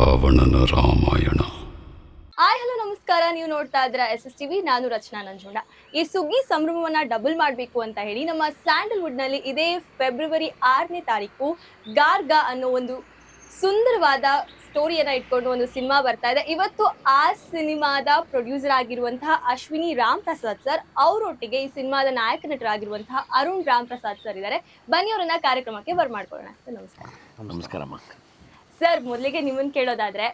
ರಾವಣನ Ramayana. Hi hello ನಮಸ್ಕಾರ. ನೀವು ನೋಡ್ತಾ ಇದ್ರ SSTV. ನಾನು ರಚನಾ ನಂಜುಂಡ. ಈ ಸುಗ್ಗಿ ಸಂಭ್ರಮವನ್ನ ಡಬಲ್ ಮಾಡಬೇಕು ಅಂತ ಹೇಳಿ ನಮ್ಮ ಸ್ಯಾಂಡಲ್ವುಡ್ ನಲ್ಲಿ ಇದೇ ಫೆಬ್ರವರಿ 6ನೇ ತಾರೀಕು ಗಾರ್ಗಾ ಅನ್ನೋ ಒಂದು ಸುಂದರವಾದ ಸ್ಟೋರಿಯನ್ನ ಇಟ್ಕೊಂಡು ಒಂದು ಸಿನಿಮಾ ಬರ್ತಾ ಇದೆ. ಇವತ್ತು ಆ ಸಿನಿಮಾದ ಪ್ರೊಡ್ಯೂಸರ್ ಆಗಿರುವಂತಹ ಅಶ್ವಿನಿ ರಾಮ್ ಪ್ರಸಾದ್ ಸರ್ ಅವರೊಟ್ಟಿಗೆ ಈ ಸಿನಿಮಾದ ನಾಯಕ ನಟರಾಗಿರುವಂತಹ ಅರುಣ್ ರಾಮ್ ಪ್ರಸಾದ್ ಸರ್ ಇದ್ದಾರೆ. ಬನ್ನಿ ಅವರನ್ನ ಕಾರ್ಯಕ್ರಮಕ್ಕೆ ಬರ್ಮಾಡ್ಕೊಳ್ಳೋಣ. ಸರ್ ನಮಸ್ಕಾರ. ನಮಸ್ಕಾರಮ್ಮ. ಸರ್ ಮೊದಲಿಗೆ ನಿಮ್ಮನ್ನ ಕೇಳೋದಾದ್ರೆ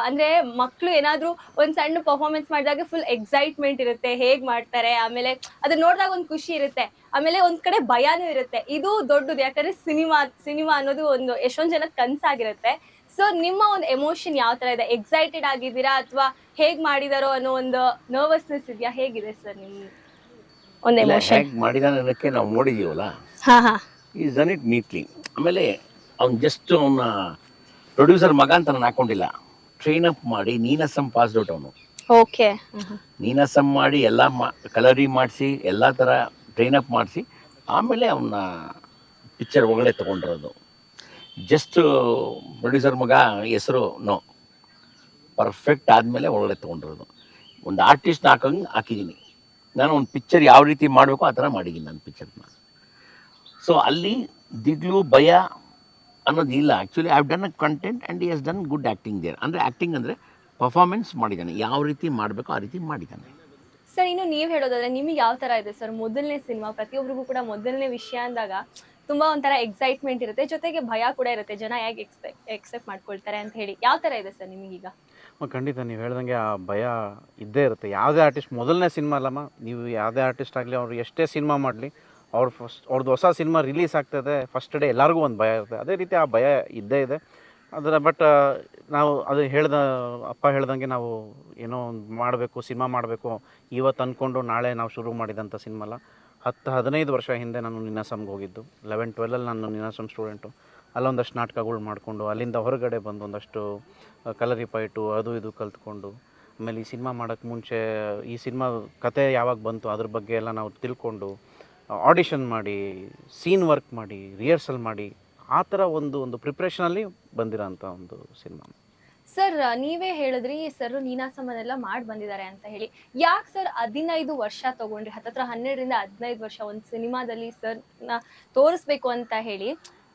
ಅಂದ್ರೆ ಮಕ್ಕಳು ಏನಾದ್ರೂ ಒಂದ್ ಸಣ್ಣ ಪರ್ಫಾರ್ಮೆನ್ಸ್ ಮಾಡಿದಾಗ ಫುಲ್ ಎಕ್ಸೈಟ್ಮೆಂಟ್ ಇರುತ್ತೆ, ಹೇಗ್ ಮಾಡ್ತಾರೆ, ಆಮೇಲೆ ಅದನ್ನ ನೋಡಿದಾಗ ಒಂದ್ ಖುಷಿ ಇರುತ್ತೆ, ಆಮೇಲೆ ಒಂದ್ ಕಡೆ ಭಯಾನೂ ಇರುತ್ತೆ. ಇದು ದೊಡ್ಡದು, ಯಾಕಂದ್ರೆ ಸಿನಿಮಾ ಅನ್ನೋದು ಒಂದು ಎಷ್ಟೊಂದ್ ಜನದ ಕನ್ಸಾಗಿರುತ್ತೆ. ಸೊ ನಿಮ್ಮ ಒಂದು ಎಮೋಷನ್ ಯಾವ ತರ ಇದೆ? ಎಕ್ಸೈಟೆಡ್ ಆಗಿದ್ದೀರಾ ಅಥವಾ ಹೇಗ್ ಮಾಡಿದಾರೋ ಅನ್ನೋ ಒಂದು ನರ್ವಸ್ನೆಸ್ ಇದೆಯಾ? ಹೇಗಿದೆ ಸರ್ ನಿಮ್ ಒಂದು ಎಮೋಷನ್? ಹೇಗೆ ಮಾಡಿದಾನೆ ಅನ್ನೋಕ್ಕೆ ನಾವು ನೋಡಿದೀವಲ್ಲ, ಹಾ ಹಾ ಈಸ್ ಡನ್ ಇಟ್ ನೀಟ್ಲಿ. ಆಮೇಲೆ ಅವ್ನು ಜಸ್ಟ್ ಅವನ ಪ್ರೊಡ್ಯೂಸರ್ ಮಗ ಅಂತ ನಾನು ಹಾಕೊಂಡಿಲ್ಲ, ಟ್ರೈನ್ ಅಪ್ ಮಾಡಿ ನೀನಸಂ ಪಾಸ್ಡ್ ಔಟ್ ಅವನು. ಓಕೆ. ನೀನಸಂ ಮಾಡಿ ಎಲ್ಲ ಕಲರಿ ಮಾಡಿಸಿ ಎಲ್ಲ ಥರ ಟ್ರೈನ್ ಅಪ್ ಮಾಡಿಸಿ ಆಮೇಲೆ ಅವನ್ನ ಪಿಕ್ಚರ್ ಒಳಗಡೆ ತೊಗೊಂಡಿರೋದು. ಜಸ್ಟ್ ಪ್ರೊಡ್ಯೂಸರ್ ಮಗ ಹೆಸರು ನೋ, ಪರ್ಫೆಕ್ಟ್ ಆದಮೇಲೆ ಒಳಗಡೆ ತೊಗೊಂಡಿರೋದು. ಒಂದು ಆರ್ಟಿಸ್ಟ್ನ ಹಾಕಿದ್ದೀನಿ ನಾನು. ಒಂದು ಪಿಕ್ಚರ್ ಯಾವ ರೀತಿ ಮಾಡಬೇಕು ಆ ಥರ ಮಾಡಿದ್ದೀನಿ ನಾನು ಪಿಕ್ಚರ್ನ. ಸೊ ಅಲ್ಲಿ ದಿಗ್ಲು ಭಯ ಅನ್ನೋದು ಇಲ್ಲ. Actually I have done a content and he has done good acting there. ಅಂದರೆ ಆ್ಯಕ್ಟಿಂಗ್ ಅಂದರೆ ಪರ್ಫಾರ್ಮೆನ್ಸ್ ಮಾಡಿದ್ದಾನೆ, ಯಾವ ರೀತಿ ಮಾಡಬೇಕು ಆ ರೀತಿ ಮಾಡಿದ್ದಾನೆ. ಸರ್ ಇನ್ನು ನೀವು ಹೇಳೋದಾದ್ರೆ ನಿಮಗೆ ಯಾವ ತರ ಇದೆ ಸರ್? ಮೊದಲನೇ ಸಿನಿಮಾ, ಪ್ರತಿಯೊಬ್ಬರಿಗೂ ಕೂಡ ಮೊದಲನೇ ವಿಷಯ ಅಂದಾಗ ತುಂಬಾ ಒಂಥರ ಎಕ್ಸೈಟ್ಮೆಂಟ್ ಇರುತ್ತೆ, ಜೊತೆಗೆ ಭಯ ಕೂಡ ಇರುತ್ತೆ, ಜನ ಹೇಗೆ ಎಕ್ಸೆಪ್ಟ್ ಮಾಡ್ಕೊಳ್ತಾರೆ ಅಂತ ಹೇಳಿ. ಯಾವ ತರ ಇದೆ ಸರ್ ನಿಮಗೀಗ? ಖಂಡಿತ ನೀವು ಹೇಳ್ದಂಗೆ ಆ ಭಯ ಇದ್ದೇ ಇರುತ್ತೆ. ಯಾವುದೇ ಆರ್ಟಿಸ್ಟ್ ಮೊದಲನೇ ಸಿನಿಮಾ ಅಲ್ಲಮ್ಮ, ನೀವು ಯಾವುದೇ ಆರ್ಟಿಸ್ಟ್ ಆಗಲಿ, ಅವ್ರು ಎಷ್ಟೇ ಸಿನಿಮಾ ಮಾಡಲಿ, ಅವ್ರದ್ದು ಹೊಸ ಸಿನಿಮಾ ರಿಲೀಸ್ ಆಗ್ತದೆ ಫಸ್ಟ್ ಡೇ ಎಲ್ಲರಿಗೂ ಒಂದು ಭಯ ಇರುತ್ತೆ. ಅದೇ ರೀತಿ ಆ ಭಯ ಇದ್ದೇ ಇದೆ ಅದರ. ಬಟ್ ನಾವು ಅದು ಅಪ್ಪ ಹೇಳ್ದಂಗೆ ನಾವು ಏನೋ ಒಂದು ಮಾಡಬೇಕು, ಸಿನಿಮಾ ಮಾಡಬೇಕು ಇವತ್ತು ಅಂದ್ಕೊಂಡು ನಾಳೆ ನಾವು ಶುರು ಮಾಡಿದಂಥ ಸಿನಿಮಾ ಅಲ್ಲ. 10-15 ವರ್ಷ ಹಿಂದೆ ನಾನು ನೀನಾಸಂಗೆ ಹೋಗಿದ್ದು. 11-12 ನಾನು ನೀನಾಸಂ ಸ್ಟೂಡೆಂಟು. ಅಲ್ಲೊಂದಷ್ಟು ನಾಟಕಗಳು ಮಾಡಿಕೊಂಡು ಅಲ್ಲಿಂದ ಹೊರಗಡೆ ಬಂದು ಒಂದಷ್ಟು ಕಲರಿ ಪೈಟು ಅದು ಇದು ಕಲ್ತ್ಕೊಂಡು, ಆಮೇಲೆ ಈ ಸಿನಿಮಾ ಮಾಡೋಕ್ಕೆ ಮುಂಚೆ ಈ ಸಿನಿಮಾ ಕತೆ ಯಾವಾಗ ಬಂತು ಅದ್ರ ಬಗ್ಗೆ ಎಲ್ಲ ನಾವು ತಿಳ್ಕೊಂಡು ಆಡಿಷನ್ ಮಾಡಿ, ಸೀನ್ ವರ್ಕ್ ಮಾಡಿ, ರಿಹರ್ಸಲ್ ಮಾಡಿ, ಆ ಥರ ಒಂದು ಪ್ರಿಪ್ರೇಷನಲ್ಲಿ ಬಂದಿರೋಂಥ ಒಂದು ಸಿನಿಮಾ. ಸರ್ ನೀವೇ ಹೇಳಿದ್ರಿ ಸರ್ ನೀನಾಸಮನೆಲ್ಲ ಮಾಡಿ ಬಂದಿದ್ದಾರೆ ಅಂತ ಹೇಳಿ. ಯಾಕೆ ಸರ್ 15 ವರ್ಷ ತಗೊಂಡ್ರಿ? ಹತ್ತತ್ರ 12ರಿಂದ 15 ವರ್ಷ ಒಂದು ಸಿನಿಮಾದಲ್ಲಿ ಸರ್ ತೋರಿಸ್ಬೇಕು ಅಂತ ಹೇಳಿ.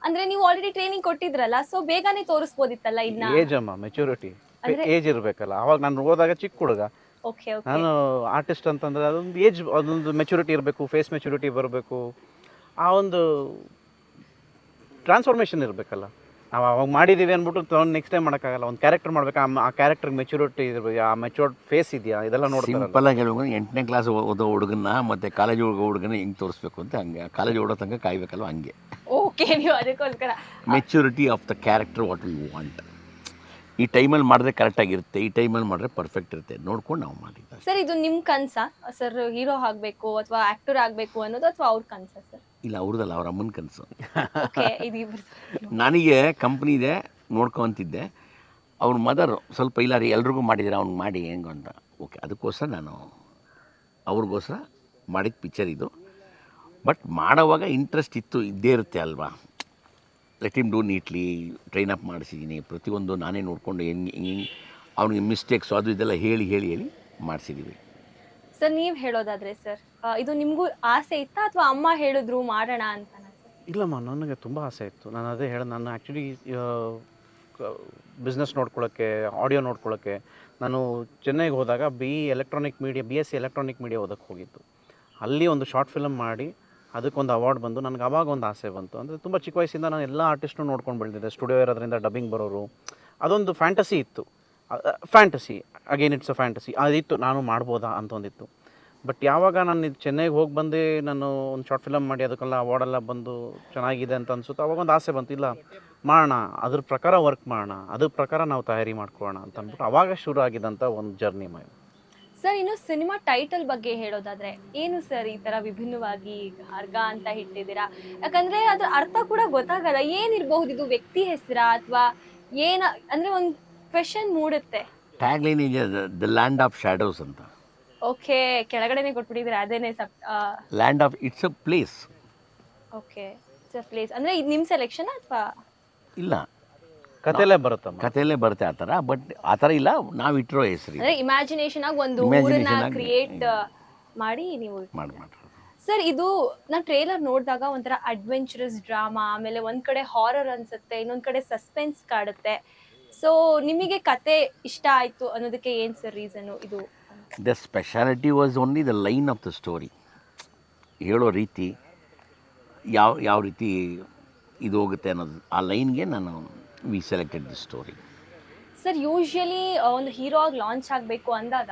ಅಂದ್ರೆ ನೀವು ಆಲ್ರೆಡಿ ಟ್ರೈನಿಂಗ್ ಕೊಟ್ಟಿದ್ರಲ್ಲ, ಸೊ ಬೇಗನೆ ತೋರಿಸ್ಬೋದಿತ್ತಲ್ಲ ಇದನ್ನ. ಏಜ್ ಅಮ್ಮ, ಮೆಚುರಿಟಿ ಏಜ್ ಇರಬೇಕಲ್ಲ. ಅವಾಗ ನಾನು ಹೋದಾಗ ಚಿಕ್ಕ ಹುಡುಗ, ನಾನು ಆರ್ಟಿಸ್ಟ್ ಅಂತಂದ್ರೆ ಅದೊಂದು ಏಜ್, ಅದೊಂದು ಮೆಚುರಿಟಿ ಇರಬೇಕು, ಫೇಸ್ ಮೆಚುರಿಟಿ ಬರಬೇಕು, ಆ ಒಂದು ಟ್ರಾನ್ಸ್ಫಾರ್ಮೇಷನ್ ಇರಬೇಕಲ್ಲ. ನಾವು ಅವಾಗ ಮಾಡಿದ್ದೀವಿ ಅಂದ್ಬಿಟ್ಟು ನೆಕ್ಸ್ಟ್ ಟೈಮ್ ಮಾಡೋಕ್ಕಾಗಲ್ಲ. ಒಂದು ಕ್ಯಾರೆಕ್ಟರ್ ಮಾಡ್ಬೇಕು, ಆ ಕ್ಯಾರೆಕ್ಟರ್ಗೆ ಮೆಚುರಿಟಿ ಇರಬೇಕು, ಆ ಮೆಚೂರ್ಡ್ ಫೇಸ್ ಇದೆಯಾ, ಇದೆಲ್ಲ ನೋಡ್ತಾರೆ. ಸಿಂಪಲ್ ಆಗಿ ಹೇಳ್ಬೇಕು, 8ನೇ ಕ್ಲಾಸ್ ಓದೋ ಹುಡುಗನ ಮತ್ತು ಕಾಲೇಜ್ ಹೋಗೋ ಹುಡುಗನ ಹೆಂಗೆ ತೋರಿಸ್ಬೇಕು ಅಂತ ಹಂಗೆ, ಕಾಲೇಜ್ ಓಡೋ ತನಕ ಕಾಯ್ಬೇಕಲ್ವ ಹಂಗೆ. ಓಕೆ, ನೀವು ಅದಕ್ಕೋಸ್ಕರ maturity of the character what we want. ಈ ಟೈಮಲ್ಲಿ ಮಾಡಿದ್ರೆ ಕರೆಕ್ಟಾಗಿರುತ್ತೆ, ಈ ಟೈಮಲ್ಲಿ ಮಾಡಿದ್ರೆ ಪರ್ಫೆಕ್ಟ್ ಇರುತ್ತೆ, ನೋಡ್ಕೊಂಡು ನಾವು ಮಾಡಿದ್ದೆ. ಸರ್ ಇದು ನಿಮ್ಮ ಕನಸಾ ಸರ್, ಹೀರೋ ಆಗಬೇಕು ಅಥವಾ ಆಕ್ಟರ್ ಆಗಬೇಕು ಅನ್ನೋದು, ಅಥವಾ ಅವ್ರ ಕನಸಾ ಸರ್? ಇಲ್ಲ, ಅವ್ರದ್ದಲ್ಲ, ಅವ್ರ ಅಮ್ಮನ ಕನಸು. ನನಗೆ ನನಗೆ ಕಂಪ್ನಿ ಇದೆ ನೋಡ್ಕೊತಿದ್ದೆ. ಅವ್ರ ಮದರ್ ಸ್ವಲ್ಪ ಇಲ್ಲ ರೀ ಎಲ್ರಿಗೂ ಮಾಡಿದ್ದೀರ ಅವ್ನಿಗೆ ಮಾಡಿ ಹೆಂಗೆ ಅಂತ. ಓಕೆ, ಅದಕ್ಕೋಸ್ಕರ ನಾನು ಅವ್ರಿಗೋಸ್ಕರ ಮಾಡಿದ ಪಿಕ್ಚರ್ ಇದು. ಬಟ್ ಮಾಡೋವಾಗ ಇಂಟ್ರೆಸ್ಟ್ ಇದ್ದೇ ಇರುತ್ತೆ ಅಲ್ವಾ. Let him do neatly, train up ಮಾಡಿಸಿದ್ದೀನಿ, ಪ್ರತಿಯೊಂದು ನಾನೇ ನೋಡಿಕೊಂಡು ಹೆಂಗೆ ಅವ್ನಿಗೆ ಮಿಸ್ಟೇಕ್ಸು ಅದು ಇದೆಲ್ಲ ಹೇಳಿ ಹೇಳಿ ಹೇಳಿ ಮಾಡಿಸಿದ್ದೀವಿ. ಸರ್ ನೀವು ಹೇಳೋದಾದ್ರೆ ಸರ್, ಇದು ನಿಮಗೂ ಆಸೆ ಇತ್ತಾ ಅಥವಾ ಅಮ್ಮ ಹೇಳಿದ್ರು ಮಾಡೋಣ ಅಂತ? ಇಲ್ಲಮ್ಮ, ನನಗೆ ತುಂಬ ಆಸೆ ಇತ್ತು. ನಾನು ಅದೇ ನಾನು ಆ್ಯಕ್ಚುಲಿ ಬಿಸ್ನೆಸ್ ನೋಡ್ಕೊಳ್ಳೋಕ್ಕೆ, ಆಡಿಯೋ ನೋಡ್ಕೊಳ್ಳೋಕ್ಕೆ ನಾನು ಚೆನ್ನೈಗೆ ಹೋದಾಗ BSc ಎಲೆಕ್ಟ್ರಾನಿಕ್ ಮೀಡಿಯಾ ಓದಕ್ಕೆ ಹೋಗಿದ್ದು. ಅಲ್ಲಿ ಒಂದು ಶಾರ್ಟ್ ಫಿಲಮ್ ಮಾಡಿ ಅದಕ್ಕೊಂದು ಅವಾರ್ಡ್ ಬಂದು ನನಗೆ ಅವಾಗ ಒಂದು ಆಸೆ ಬಂತು. ಅಂದರೆ ತುಂಬ ಚಿಕ್ಕ ವಯಸ್ಸಿಂದ ನಾನು ಎಲ್ಲ ಆರ್ಟಿಸ್ಟು ನೋಡ್ಕೊಂಡು ಬೆಳೆದಿದ್ದೆ. ಸ್ಟುಡಿಯೋ ಇರೋದ್ರಿಂದ ಡಬ್ಬಿಂಗ್ ಬರೋರು, ಅದೊಂದು ಫ್ಯಾಂಟಸಿ ಇತ್ತು. Fantasy again it's a fantasy ಅದಿತ್ತು, ನಾನು ಮಾಡ್ಬೋದಾ ಅಂತ ಒಂದಿತ್ತು. ಬಟ್ ಯಾವಾಗ ನಾನು ಚೆನ್ನೈಗೆ ಹೋಗಿ ಬಂದು ನಾನು ಒಂದು ಶಾರ್ಟ್ ಫಿಲಮ್ ಮಾಡಿ ಅದಕ್ಕೆಲ್ಲ ಅವಾರ್ಡೆಲ್ಲ ಬಂದು ಚೆನ್ನಾಗಿದೆ ಅಂತ ಅನಿಸುತ್ತೆ, ಅವಾಗ ಒಂದು ಆಸೆ ಬಂತು, ಇಲ್ಲ ಮಾಡೋಣ, ಅದ್ರ ಪ್ರಕಾರ ವರ್ಕ್ ಮಾಡೋಣ, ಅದ್ರ ಪ್ರಕಾರ ನಾವು ತಯಾರಿ ಮಾಡ್ಕೊಳ್ಳೋಣ ಅಂತ ಅಂದ್ಬಿಟ್ಟು ಅವಾಗ ಶುರು ಆಗಿದ್ದಂಥ ಒಂದು ಜರ್ನಿ ಮೈ. ಸರ್ ಇನ್ನು ಸಿನಿಮಾ ಟೈಟಲ್ ಬಗ್ಗೆ ಹೇಳೋದಾದ್ರೆ ಏನು ಸರ್ ಈ ತರ ವಿಭಿನ್ನವಾಗಿ ಗಾರ್ಗಾ ಅಂತ ಇಟ್ಟಿದ್ದೀರಾ? ಯಾಕಂದ್ರೆ ಅದ್ರ ಅರ್ಥ ಕೂಡ ಗೊತ್ತಾಗಲ್ಲ, ಏನಿರಬಹುದು, ಇದು ವ್ಯಕ್ತಿ ಹೆಸರಾ ಅಥವಾ ಏನ ಅಂದ್ರೆ ಒಂದು ಕ್ವೆಶನ್ ಮೂಡುತ್ತೆ. ಟ್ಯಾಗ್ ಲೈನ್ ಇದೆ, ದ ಲ್ಯಾಂಡ್ ಆಫ್ ಶ್ಯಾಡೋಸ್ ಅಂತ. ಓಕೆ, ಕೆಳಗಡೆನೆ ಕೊಟ್ಬಿಟ್ಟಿದ್ರೆ ಅದೇನೆ land of, it's a place. Okay, it's a place ಅಂದ್ರೆ ಇದು ನಿಮ್ಮ ಸೆಲೆಕ್ಷನ್ ಅಥವಾ? ಇಲ್ಲ, ಕತೆಲೇ ಬರುತ್ತಮ್ಮ. ಕಥೆಯಲ್ಲೇ ಬರುತ್ತೆ ಆ ಥರ. ಬಟ್ ಆ ಥರ ಇಲ್ಲ, ನಾವು ಇಟ್ಟಿರೋ ಹೆಸರು ಅಂದ್ರೆ ಇಮ್ಯಾಜಿನೇಷನ್ ಆಗಿ ಒಂದು Imagination ಊರನ್ನ ಆಗಿ ಕ್ರಿಯೇಟ್ ಮಾಡಿ ನೀವು ಮಾಡಿ. ಸರ್ ಇದು ನಾನು ಟ್ರೇಲರ್ ನೋಡಿದಾಗ ಒಂಥರ ಅಡ್ವೆಂಚರಸ್ ಡ್ರಾಮಾ, ಆಮೇಲೆ ಒಂದ್ ಕಡೆ ಹಾರರ್ ಅನ್ಸುತ್ತೆ, ಇನ್ನೊಂದ್ ಕಡೆ ಸಸ್ಪೆನ್ಸ್ ಕಾಡುತ್ತೆ. ಸೊ ನಿಮಗೆ ಕತೆ ಇಷ್ಟ ಆಯ್ತು ಅನ್ನೋದಕ್ಕೆ ಏನ್ ಸರ್ ರೀಸನ್ ಇದು? The speciality was only the line of the story, ಹೇಳೋ ರೀತಿ ಯಾವ ರೀತಿ ಇದು ಹೋಗುತ್ತೆ ಅನ್ನೋದು, ಆ ಲೈನ್ಗೆ ನಾನು we selected the story. Sir usually ಒಂದು ಹೀರೋ ಆಗಿ ಲಾಂಚ್ ಆಗಬೇಕು ಅಂದಾಗ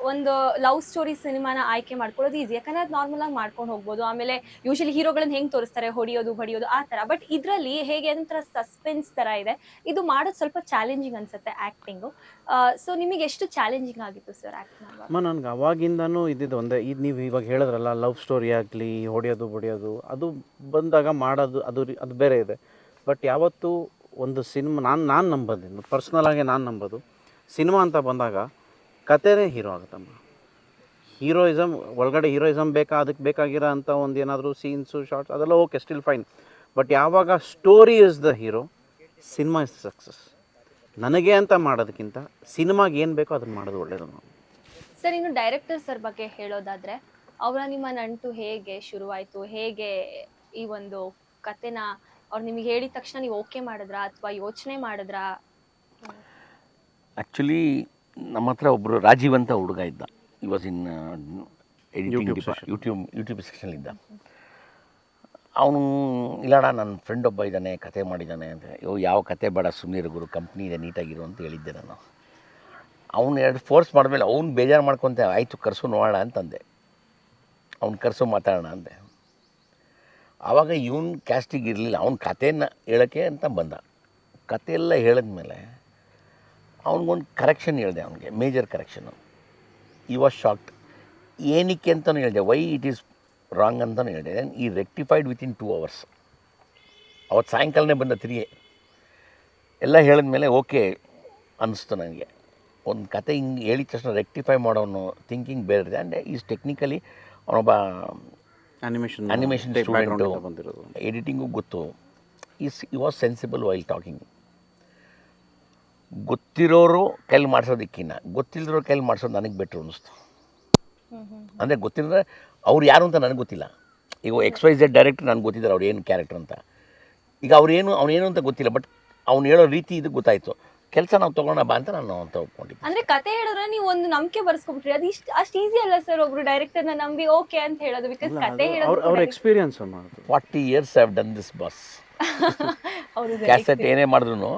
ಒಂದು ಲವ್ ಸ್ಟೋರಿ ಸಿನಿಮಾನ ಆಯ್ಕೆ ಮಾಡ್ಕೊಳ್ಳೋದು ಈಸಿ, ಯಾಕಂದ್ರೆ ಅದು ನಾರ್ಮಲ್ ಆಗಿ ಮಾಡ್ಕೊಂಡು ಹೋಗ್ಬೋದು. ಆಮೇಲೆ ಯೂಶಲಿ ಹೀರೋಗಳನ್ನ ಹೆಂಗೆ ತೋರಿಸ್ತಾರೆ, ಹೊಡಿಯೋದು ಬಡಿಯೋದು ಆ ಥರ. ಬಟ್ ಇದರಲ್ಲಿ ಹೇಗೆ ಒಂಥರ ಸಸ್ಪೆನ್ಸ್ ಥರ ಇದೆ, ಇದು ಮಾಡೋದು ಸ್ವಲ್ಪ ಚಾಲೆಂಜಿಂಗ್ ಅನ್ಸುತ್ತೆ ಆ್ಯಕ್ಟಿಂಗು. ಸೊ ನಿಮಗೆ ಎಷ್ಟು ಚಾಲೆಂಜಿಂಗ್ ಆಗಿತ್ತು ಸರ್ ಆ್ಯಕ್ಟ್ ಮಾಡುವಾಗ? ಅಮ್ಮ ನನಗೆ ಅವಾಗಿಂದನೂ ಇದ್ದಿದ್ದು ಒಂದೇ, ಇದು ನೀವು ಇವಾಗ ಹೇಳಿದ್ರಲ್ಲ ಲವ್ ಸ್ಟೋರಿ ಆಗಲಿ ಹೊಡೆಯೋದು ಬಡಿಯೋದು, ಅದು ಬಂದಾಗ ಮಾಡೋದು ಅದು ಬೇರೆ ಇದೆ. ಬಟ್ ಯಾವತ್ತೂ ಒಂದು ಸಿನಿಮಾ ನಾನು ನಂಬೋದು, ಪರ್ಸ್ನಲಾಗಿ ನಾನು ನಂಬೋದು, ಸಿನಿಮಾ ಅಂತ ಬಂದಾಗ ಕತೆನೇ ಹೀರೋ ಆಗುತ್ತಮ್ಮ. ಹೀರೋಯಿಸಮ್ ಒಳಗಡೆ ಹೀರೋಯಿಸಮ್ ಅದಕ್ಕೆ ಬೇಕಾಗಿರೋ ಅಂಥ ಒಂದು ಏನಾದರೂ ಸೀನ್ಸು ಶಾರ್ಟ್ಸ್ ಅದೆಲ್ಲ ಓಕೆ, ಸ್ಟಿಲ್ ಫೈನ್. ಬಟ್ ಯಾವಾಗ story is the hero, cinema is success. ನನಗೆ ಅಂತ ಮಾಡೋದಕ್ಕಿಂತ ಸಿನಿಮಾಗೆ ಏನು ಬೇಕೋ ಅದನ್ನು ಮಾಡೋದು ಒಳ್ಳೆಯದು. ನಾವು ಸರ್ ಇನ್ನು ಡೈರೆಕ್ಟರ್ ಸರ್ ಬಗ್ಗೆ ಹೇಳೋದಾದ್ರೆ, ಅವರ ನಿಮ್ಮ ನಂಟು ಹೇಗೆ ಶುರುವಾಯಿತು? ಹೇಗೆ ಈ ಒಂದು ಕತೆನ ಅವ್ರು ನಿಮಗೆ ಹೇಳಿದ ತಕ್ಷಣ ನೀವು ಓಕೆ ಮಾಡಿದ್ರಾ ಅಥವಾ ಯೋಚನೆ ಮಾಡಿದ್ರಾ? ಆ್ಯಕ್ಚುಲಿ ನಮ್ಮ ಹತ್ರ ಒಬ್ಬರು ರಾಜೀವ್ ಅಂತ ಹುಡುಗ ಇದ್ದ, ಈ ವಾಸ್ ಇನ್ ಎಡಿಟಿಂಗ್ ಯೂಟ್ಯೂಬ್ ಸೆಕ್ಷನಲ್ಲಿದ್ದ. ಅವನು ಇಲ್ಲಣ್ಣ ನನ್ನ ಫ್ರೆಂಡ್ ಒಬ್ಬ ಇದ್ದಾನೆ, ಕತೆ ಮಾಡಿದ್ದಾನೆ ಅಂತ. ಯಾವ ಕತೆ ಬೇಡ, ಸುಮ್ಮನೆ ಗುರು, ಕಂಪ್ನಿ ಇದೆ, ನೀಟಾಗಿರು ಅಂತ ಹೇಳಿದ್ದೆ ನಾನು. ಅವ್ನು ಎರಡು ಫೋರ್ಸ್ ಮಾಡಿದ್ಮೇಲೆ ಅವ್ನು ಬೇಜಾರು ಮಾಡ್ಕೊತ, ಆಯಿತು ಕರ್ಸು ನೋಡೋಣ ಅಂತಂದೆ. ಅವ್ನು ಕರ್ಸು ಮಾತಾಡೋಣ ಅಂದೆ. ಆವಾಗ ಇವನು ಕ್ಯಾಸ್ಟಿಗೆ ಇರಲಿಲ್ಲ, ಅವ್ನ ಕಥೆನ ಹೇಳೋಕ್ಕೆ ಅಂತ ಬಂದ. ಕಥೆಯೆಲ್ಲ ಹೇಳಿದ್ಮೇಲೆ ಅವ್ನಿಗೊಂದು ಕರೆಕ್ಷನ್ ಹೇಳಿದೆ, ಅವನಿಗೆ ಮೇಜರ್ ಕರೆಕ್ಷನು. ಈ ವಾಸ್ ಶಾಕ್ಡ್. ಏನಕ್ಕೆ ಅಂತಲೂ ಹೇಳಿದೆ, ವೈ ಇಟ್ ಈಸ್ ರಾಂಗ್ ಅಂತಲೂ ಹೇಳಿದೆ. ದೆನ್ ಈ ರೆಕ್ಟಿಫೈಡ್ ವಿತಿನ್ 2 hours. ಅವತ್ತು ಸಾಯಂಕಾಲನೇ ಬಂದ ತಿರುಗಿ ಎಲ್ಲ ಹೇಳಿದ್ಮೇಲೆ ಓಕೆ ಅನ್ನಿಸ್ತು ನನಗೆ. ಒಂದು ಕತೆ ಹಿಂಗೆ ಹೇಳಿದ ತಕ್ಷಣ ರೆಕ್ಟಿಫೈ ಮಾಡೋನು ಥಿಂಕಿಂಗ್ ಬೇರೆ ಇದೆ. ಆ್ಯಂಡ್ ಈಸ್ ಟೆಕ್ನಿಕಲಿ ಅವನೊಬ್ಬ ಅನಿಮೇಷನ್ ಸ್ಟೂಡೆಂಟು, ಎಡಿಟಿಂಗು ಗೊತ್ತು. ಈ ವಾಸ್ ಸೆನ್ಸಿಬಲ್ ವೈಲ್ ಟಾಕಿಂಗ್. ಗೊತ್ತಿರೋರು ಕೈಲಿ ಮಾಡಿಸೋದಕ್ಕಿನ್ನ ಗೊತ್ತಿಲ್ಲದಿರೋ ಕೈಲಿ ಮಾಡಿಸೋದು ನನಗೆ ಬೆಟ್ರು ಅನ್ನಿಸ್ತು. ಅಂದರೆ ಗೊತ್ತಿಲ್ಲದ್ರೆ ಅವ್ರು ಯಾರು ಅಂತ ನನಗೆ ಗೊತ್ತಿಲ್ಲ. ಈಗ XYZ ಡೈರೆಕ್ಟರ್ ನನಗೆ ಗೊತ್ತಿದ್ದಾರೆ ಅವ್ರು ಏನು ಕ್ಯಾರೆಕ್ಟರ್ ಅಂತ. ಈಗ ಅವನೇನು ಅಂತ ಗೊತ್ತಿಲ್ಲ, ಬಟ್ ಅವ್ನು ಹೇಳೋ ರೀತಿ ಇದು ಗೊತ್ತಾಯಿತು. ಕೆಲಸ ನಾವು ತೊಗೊಳೋಣ ಬಾ ಅಂತ ನಾನು ಅಂತ ಒಪ್ಕೊಂಡಿದ್ದೆ. ಅಂದ್ರೆ ಕತೆ ಹೇಳಿದ್ರೆ ನೀವು ಒಂದು ನಂಬಿಕೆ ಬರ್ಸ್ಕೊಬಿಟ್ರಿ, ಅದು ಅಷ್ಟು ಈಸಿ ಅಲ್ಲ ಸರ್ ಒಬ್ರು ಡೈರೆಕ್ಟರ್ನ ನಂಬಿ ಓಕೆ ಅಂತ ಹೇಳೋದು. ಬಿಕಾಸ್ ಕತೆ ಅವ್ರ experience 40 years I have done this boss. Cassette ಏನೇ ಮಾಡಿದ್ರು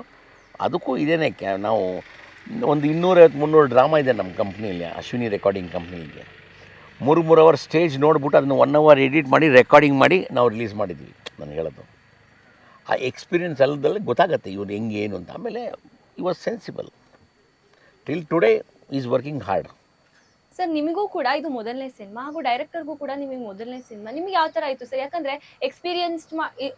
ಅದಕ್ಕೂ ಇದೇನೆ. ನಾವು ಒಂದು 250-300 ಡ್ರಾಮಾ ಇದೆ ನಮ್ಮ ಕಂಪ್ನಿಯಲ್ಲಿ, ಅಶ್ವಿನಿ ರೆಕಾರ್ಡಿಂಗ್ ಕಂಪ್ನಿಗೆ. 3 hour ಸ್ಟೇಜ್ ನೋಡ್ಬಿಟ್ಟು ಅದನ್ನು 1 hour ಎಡಿಟ್ ಮಾಡಿ ರೆಕಾರ್ಡಿಂಗ್ ಮಾಡಿ ನಾವು ರಿಲೀಸ್ ಮಾಡಿದ್ವಿ. ನಾನು ಹೇಳೋದು ಆ ಎಕ್ಸ್ಪೀರಿಯನ್ಸ್ ಅಲ್ಲದಲ್ಲಿ ಗೊತ್ತಾಗತ್ತೆ ಇವ್ರು ಹೆಂಗೆ ಏನು ಅಂತ. ಆಮೇಲೆ ಈ was sensible. Till today is working hard. Sir ನಿಮಗೂ ಕೂಡ ಇದು ಮೊದಲನೇ ಸಿನಿಮಾ, ಹಾಗೂ ಡೈರೆಕ್ಟರ್ಗೂ ಕೂಡ ನಿಮಗೆ ಮೊದಲನೇ ಸಿನಿಮಾ. ನಿಮ್ಗೆ ಯಾವ ಥರ ಆಯಿತು ಸರ್? ಯಾಕಂದರೆ ಎಕ್ಸ್ಪೀರಿಯನ್ಸ್ಡ್